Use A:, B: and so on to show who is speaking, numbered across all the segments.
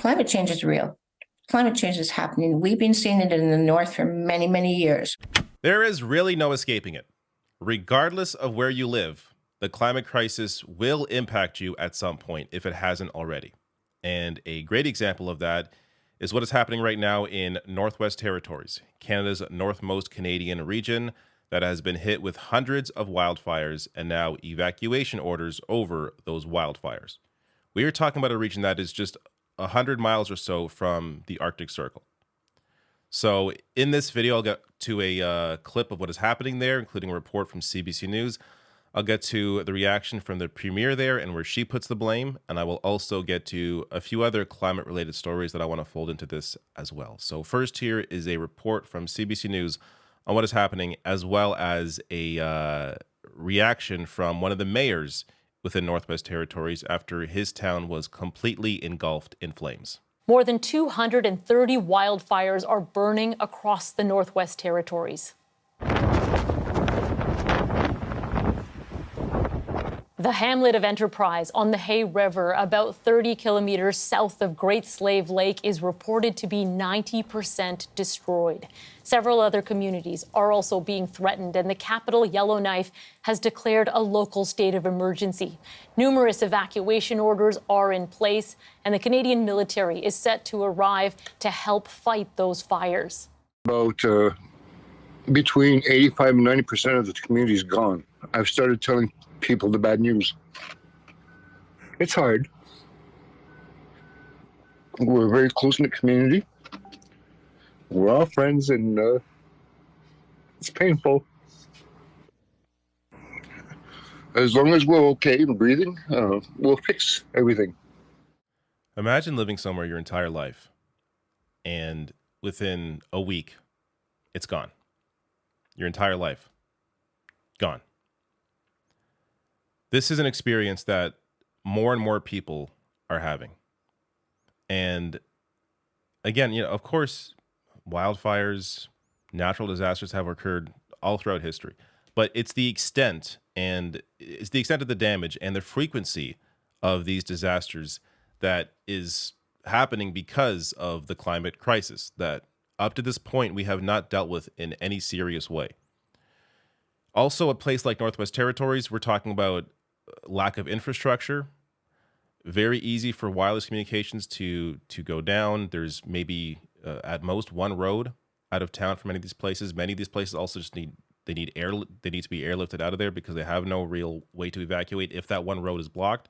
A: Climate change is real. Climate change is happening. We've been seeing it in the north for many, many years.
B: There is really no escaping it. Regardless of where you live, the climate crisis will impact you at some point if it hasn't already. And a great example of that is what is happening right now in Northwest Territories, Canada's northmost Canadian region that has been hit with hundreds of wildfires and now evacuation orders over those wildfires. We are talking about a region that is just 100 miles or so from the Arctic Circle. So in this video, I'll get to a clip of what is happening there, including a report from CBC News. I'll get to the reaction from the premier there and where she puts the blame. And I will also get to a few other climate-related stories that I want to fold into this as well. So first here is a report from CBC News on what is happening, as well as a reaction from one of the mayors within Northwest Territories after his town was completely engulfed in flames.
C: More than 230 wildfires are burning across the Northwest Territories. The hamlet of Enterprise on the Hay River, about 30 kilometers south of Great Slave Lake, is reported to be 90% destroyed. Several other communities are also being threatened, and the capital, Yellowknife, has declared a local state of emergency. Numerous evacuation orders are in place, and the Canadian military is set to arrive to help fight those fires.
D: About between 85 and 90% of the community is gone. I've started telling people the bad news. It's hard. We're a very close-knit community. We're all friends, and it's painful. As long as we're okay and breathing, we'll fix everything.
B: Imagine living somewhere your entire life, and within a week, it's gone. Your entire life, gone. This is an experience that more and more people are having. And again, of course, wildfires, natural disasters have occurred all throughout history, but it's the extent of the damage and the frequency of these disasters that is happening because of the climate crisis that up to this point we have not dealt with in any serious way. Also, a place like Northwest Territories, we're talking about lack of infrastructure. Very easy for wireless communications to go down. There's maybe at most one road out of town for many of these places. Many of these places also just need to be airlifted out of there because they have no real way to evacuate if that one road is blocked.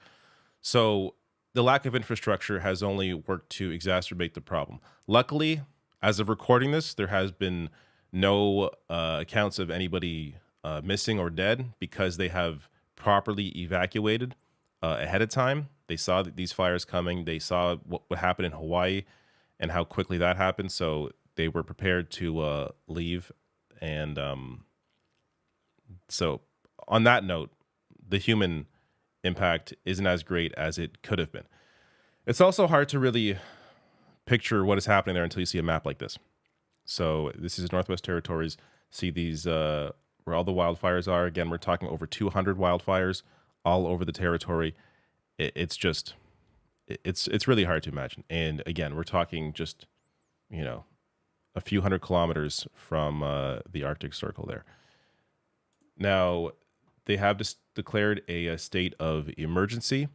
B: So the lack of infrastructure has only worked to exacerbate the problem. Luckily, as of recording this, there has been no accounts of anybody missing or dead because they have properly evacuated ahead of time. They saw that these fires coming. They saw what happened in Hawaii and how quickly that happened. So they were prepared to leave. And so on that note, the human impact isn't as great as it could have been. It's also hard to really picture what is happening there until you see a map like this. So this is Northwest Territories. See these where all the wildfires are. Again, we're talking over 200 wildfires all over the territory. It's really hard to imagine. And again, we're talking just, a few hundred kilometers from the Arctic Circle there. Now, they have just declared a state of emergency.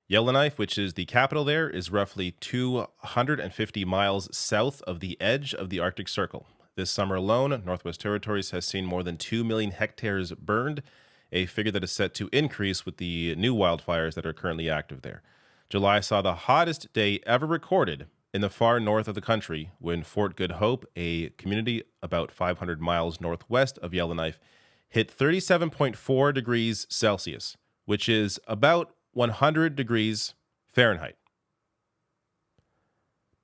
B: Yellowknife, which is the capital there, is roughly 250 miles south of the edge of the Arctic Circle. This summer alone, Northwest Territories has seen more than 2 million hectares burned, a figure that is set to increase with the new wildfires that are currently active there. July saw the hottest day ever recorded in the far north of the country when Fort Good Hope, a community about 500 miles northwest of Yellowknife, hit 37.4 degrees Celsius, which is about 100 degrees Fahrenheit.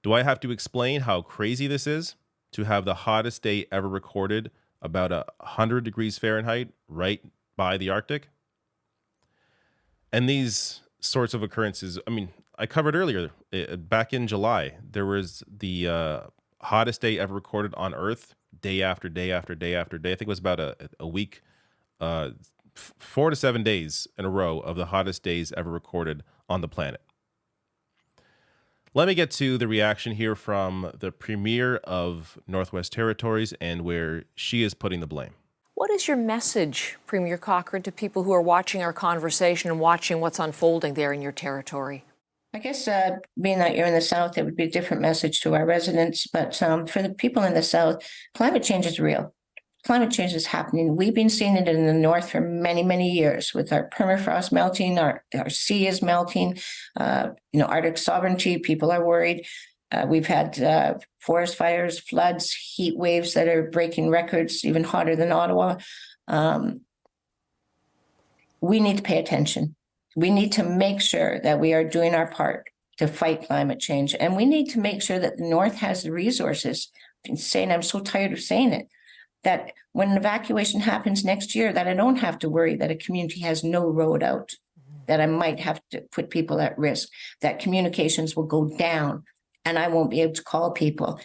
B: Do I have to explain how crazy this is? To have the hottest day ever recorded about 100 degrees Fahrenheit right by the Arctic. And these sorts of occurrences, I covered earlier, back in July, there was the hottest day ever recorded on Earth, day after day after day after day. I think it was about a week, 4 to 7 days in a row of the hottest days ever recorded on the planet. Let me get to the reaction here from the Premier of Northwest Territories and where she is putting the blame.
E: What is your message, Premier Cochrane, to people who are watching our conversation and watching what's unfolding there in your territory?
A: I guess being that you're in the South, it would be a different message to our residents. But for the people in the South, climate change is real. Climate change is happening. We've been seeing it in the North for many, many years with our permafrost melting, our sea is melting, Arctic sovereignty, people are worried. We've had forest fires, floods, heat waves that are breaking records, even hotter than Ottawa. We need to pay attention. We need to make sure that we are doing our part to fight climate change. And we need to make sure that the North has the resources. I'm so tired of saying it, that when an evacuation happens next year, that I don't have to worry that a community has no road out, that I might have to put people at risk, that communications will go down and I won't be able to call people.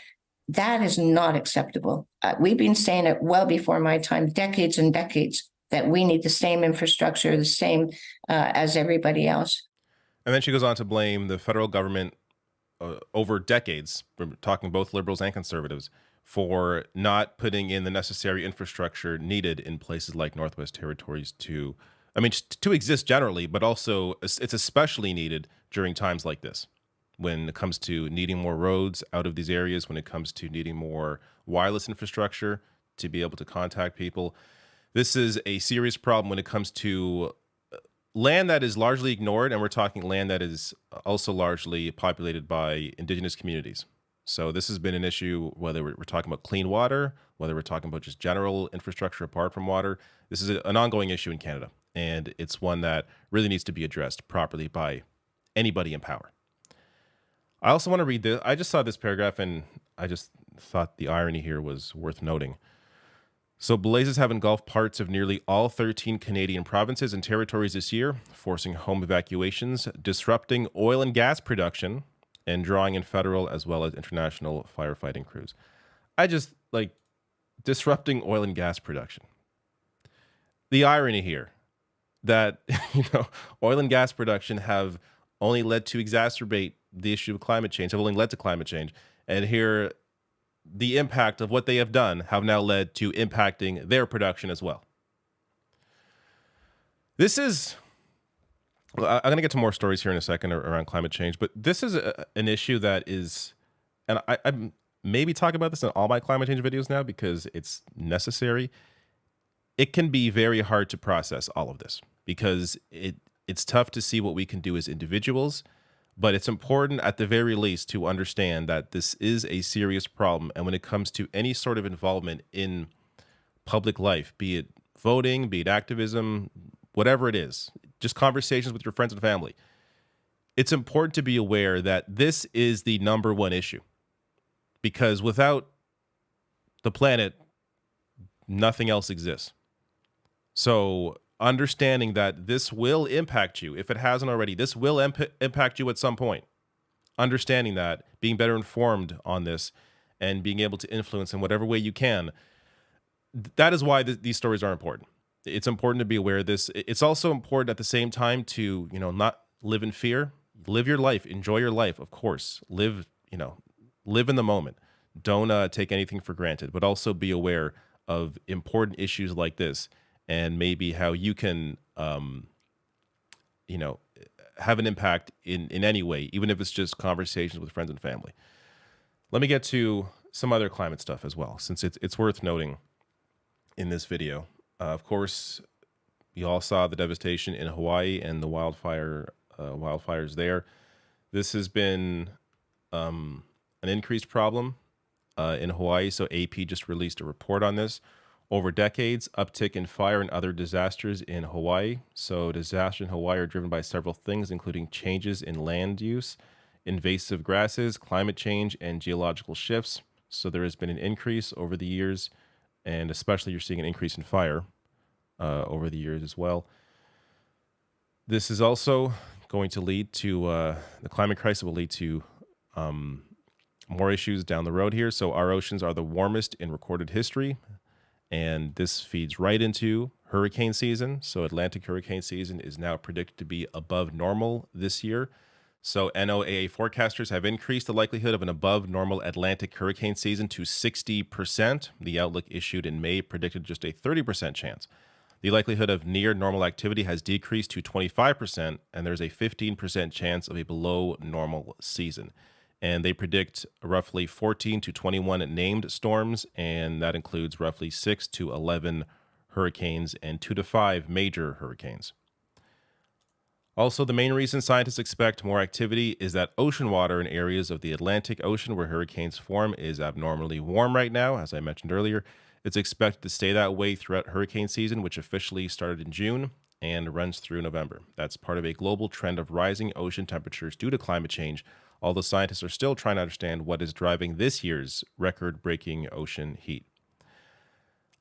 A: That is not acceptable. We've been saying it well before my time, decades and decades, that we need the same infrastructure, the same as everybody else.
B: And then she goes on to blame the federal government over decades, we're talking both liberals and conservatives, for not putting in the necessary infrastructure needed in places like Northwest Territories to exist generally, but also it's especially needed during times like this, when it comes to needing more roads out of these areas, when it comes to needing more wireless infrastructure to be able to contact people. This is a serious problem when it comes to land that is largely ignored, and we're talking land that is also largely populated by Indigenous communities. So this has been an issue, whether we're talking about clean water, whether we're talking about just general infrastructure apart from water. This is an ongoing issue in Canada, and it's one that really needs to be addressed properly by anybody in power. I also want to read this. I just saw this paragraph, and I just thought the irony here was worth noting. So blazes have engulfed parts of nearly all 13 Canadian provinces and territories this year, forcing home evacuations, disrupting oil and gas production, and drawing in federal as well as international firefighting crews. I just disrupting oil and gas production. The irony here that, oil and gas production have only led to exacerbate the issue of climate change, have only led to climate change. And here, the impact of what they have done have now led to impacting their production as well. This is, I'm going to get to more stories here in a second around climate change, but this is an issue that is, and I maybe talk about this in all my climate change videos now because it's necessary. It can be very hard to process all of this because it's tough to see what we can do as individuals, but it's important at the very least to understand that this is a serious problem. And when it comes to any sort of involvement in public life, be it voting, be it activism, whatever it is, just conversations with your friends and family, it's important to be aware that this is the number one issue. Because without the planet, nothing else exists. So understanding that this will impact you, if it hasn't already, this will impact you at some point. Understanding that, being better informed on this, and being able to influence in whatever way you can, that is why these stories are important. It's important to be aware of this. It's also important at the same time to, not live in fear. Live your life. Enjoy your life, of course. Live in the moment. Don't take anything for granted, but also be aware of important issues like this and maybe how you can, have an impact in any way, even if it's just conversations with friends and family. Let me get to some other climate stuff as well, since it's worth noting in this video. Of course, you all saw the devastation in Hawaii and the wildfires there. This has been an increased problem in Hawaii. So AP just released a report on this. Over decades, uptick in fire and other disasters in Hawaii. So disasters in Hawaii are driven by several things, including changes in land use, invasive grasses, climate change, and geological shifts. So there has been an increase over the years, and especially you're seeing an increase in fire over the years as well. This is also going to lead to, the climate crisis will lead to more issues down the road here. So our oceans are the warmest in recorded history. And this feeds right into hurricane season. So Atlantic hurricane season is now predicted to be above normal this year. So NOAA forecasters have increased the likelihood of an above normal Atlantic hurricane season to 60%. The outlook issued in May predicted just a 30% chance. The likelihood of near normal activity has decreased to 25%, and there's a 15% chance of a below normal season. And they predict roughly 14 to 21 named storms, and that includes roughly 6 to 11 hurricanes and 2 to 5 major hurricanes. Also, the main reason scientists expect more activity is that ocean water in areas of the Atlantic Ocean where hurricanes form is abnormally warm right now, as I mentioned earlier. It's expected to stay that way throughout hurricane season, which officially started in June and runs through November. That's part of a global trend of rising ocean temperatures due to climate change, although scientists are still trying to understand what is driving this year's record-breaking ocean heat.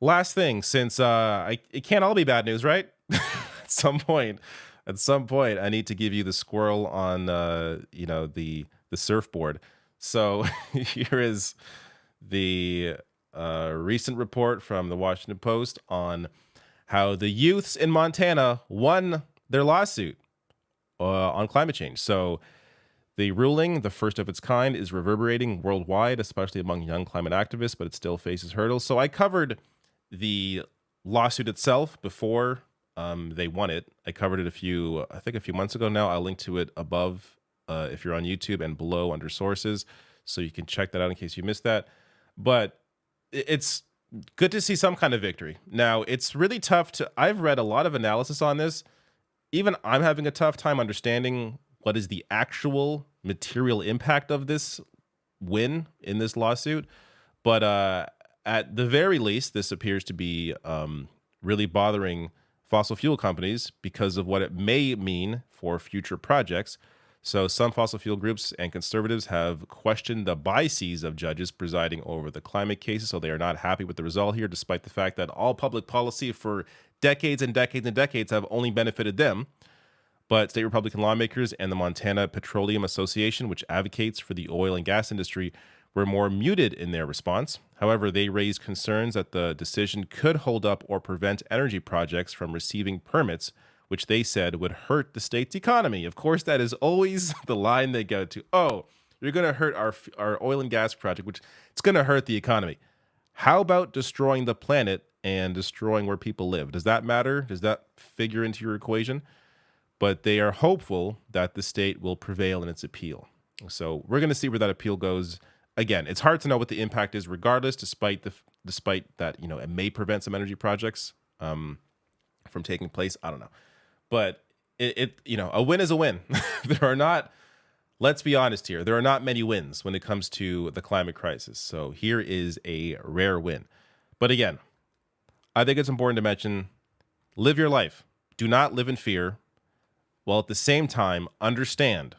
B: Last thing, since it can't all be bad news, right? At some point, I need to give you the squirrel on, the surfboard. So here is the recent report from the Washington Post on how the youths in Montana won their lawsuit on climate change. So the ruling, the first of its kind, is reverberating worldwide, especially among young climate activists, but it still faces hurdles. So I covered the lawsuit itself before they won it. I covered it a few months ago now. I'll link to it above if you're on YouTube and below under sources, so you can check that out in case you missed that. But it's good to see some kind of victory. Now, it's really tough I've read a lot of analysis on this. Even I'm having a tough time understanding what is the actual material impact of this win in this lawsuit. But at the very least, this appears to be really bothering fossil fuel companies because of what it may mean for future projects. So some fossil fuel groups and conservatives have questioned the biases of judges presiding over the climate cases, so they are not happy with the result here, despite the fact that all public policy for decades and decades and decades have only benefited them. But state Republican lawmakers and the Montana Petroleum Association, which advocates for the oil and gas industry, were more muted in their response. However, they raised concerns that the decision could hold up or prevent energy projects from receiving permits, which they said would hurt the state's economy. Of course, that is always the line they go to. Oh, you're going to hurt our oil and gas project, which it's going to hurt the economy. How about destroying the planet and destroying where people live? Does that matter? Does that figure into your equation? But they are hopeful that the state will prevail in its appeal. So we're going to see where that appeal goes. Again, it's hard to know what the impact is regardless, despite that, it may prevent some energy projects from taking place. I don't know. But a win is a win. Let's be honest here, there are not many wins when it comes to the climate crisis. So here is a rare win. But again, I think it's important to mention, live your life. Do not live in fear, while at the same time understand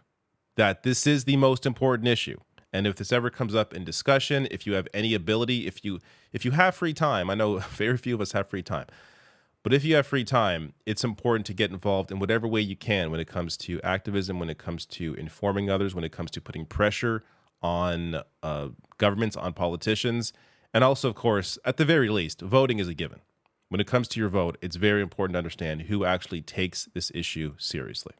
B: that this is the most important issue. And if this ever comes up in discussion, if you have any ability, if you have free time, I know very few of us have free time, but if you have free time, it's important to get involved in whatever way you can when it comes to activism, when it comes to informing others, when it comes to putting pressure on governments, on politicians. And also, of course, at the very least, voting is a given. When it comes to your vote, it's very important to understand who actually takes this issue seriously.